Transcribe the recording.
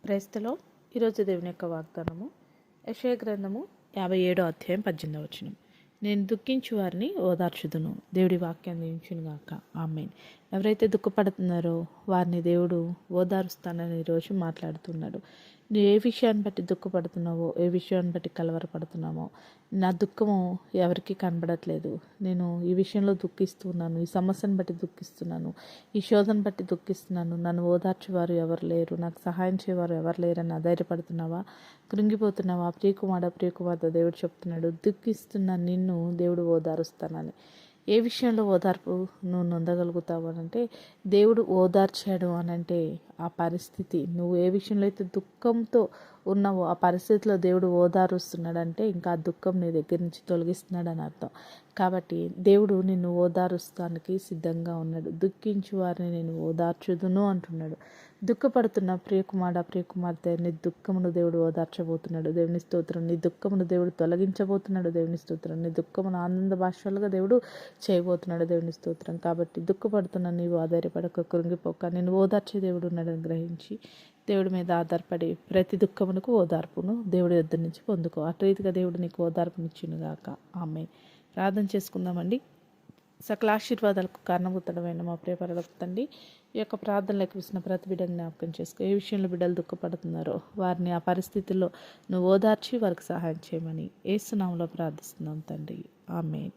క్రైస్తలో ఈరోజు దేవుని యొక్క వాగ్దానము యెషయా గ్రంథము 57:18. నేను దుఃఖించు వారిని ఓదార్చుదును. దేవుడి వాక్యం దీవించునుగాక. ఆమేన్. ఎవరైతే దుఃఖపడుతున్నారో వారిని దేవుడు ఓదారుస్తానని ఈరోజు మాట్లాడుతున్నాడు. నువ్వు ఏ విషయాన్ని బట్టి దుఃఖపడుతున్నావో, ఏ విషయాన్ని బట్టి కలవరపడుతున్నామో, నా దుఃఖము ఎవరికి కనబడట్లేదు, నేను ఈ విషయంలో దుఃఖిస్తున్నాను, ఈ సమస్యను బట్టి దుఃఖిస్తున్నాను, ఈ శోధన బట్టి దుఃఖిస్తున్నాను, నన్ను ఓదార్చేవారు ఎవరు లేరు, నాకు సహాయం చేయవారు ఎవరు లేరని అధైర్యపడుతున్నావా, కృంగిపోతున్నావా? ప్రియకుమార్తె దేవుడు చెప్తున్నాడు, దుఃఖిస్తున్న నిన్ను దేవుడు ఓదారుస్తానని. ఏ విషయంలో ఓదార్పు నువ్వు నొందగలుగుతావు అనంటే, దేవుడు ఓదార్చాడు అనంటే ఆ పరిస్థితి, నువ్వు ఏ విషయంలో అయితే దుఃఖంతో ఉన్నావో ఆ పరిస్థితిలో దేవుడు ఓదారుస్తున్నాడంటే ఇంకా ఆ దుఃఖం నీ దగ్గర నుంచి తొలగిస్తున్నాడని అర్థం. కాబట్టి దేవుడు నిన్ను ఓదారుస్తానికి సిద్ధంగా ఉన్నాడు. దుఃఖించు వారిని నేను ఓదార్చుదును అంటున్నాడు. దుఃఖపడుతున్న ప్రియకుమార్తె, నీ దుఃఖమును దేవుడు ఓదార్చబోతున్నాడు. దేవుని స్తోత్రం. నీ దుఃఖమును దేవుడు తొలగించబోతున్నాడు. దేవుని స్తోత్రం. నీ దుఃఖమును ఆనంద భాషలుగా దేవుడు చేయబోతున్నాడు. దేవుని స్తోత్రం. కాబట్టి దుఃఖపడుతున్న నీవు ఆధారపడక, కృంగిపోక, నేను ఓదార్చే దేవుడు ఉన్నాడని గ్రహించి దేవుడి మీద ఆధారపడి ప్రతి దుఃఖమునకు ఓదార్పును దేవుడి యొద్ద నుంచి పొందుకో. అటు రీతిగా దేవుడు నీకు ఓదార్పునిచ్చునుగాక. ఆమేన్. ప్రార్థన చేసుకుందామండి. సకల ఆశీర్వాదాలకు కారణభూతుడమైన మా ప్రియ పరలోకపు తండ్రి, ఈ యొక్క ప్రార్థనలకు ఇచ్చిన ప్రతి బిడ్డని జ్ఞాపకం చేసుకో. ఏ విషయంలో బిడ్డలు దుఃఖపడుతున్నారో వారిని ఆ పరిస్థితుల్లో నువ్వు ఓదార్చి వారికి సహాయం చేయమని యేసు నామములో ప్రార్థిస్తున్నాం తండ్రి. ఆమేన్.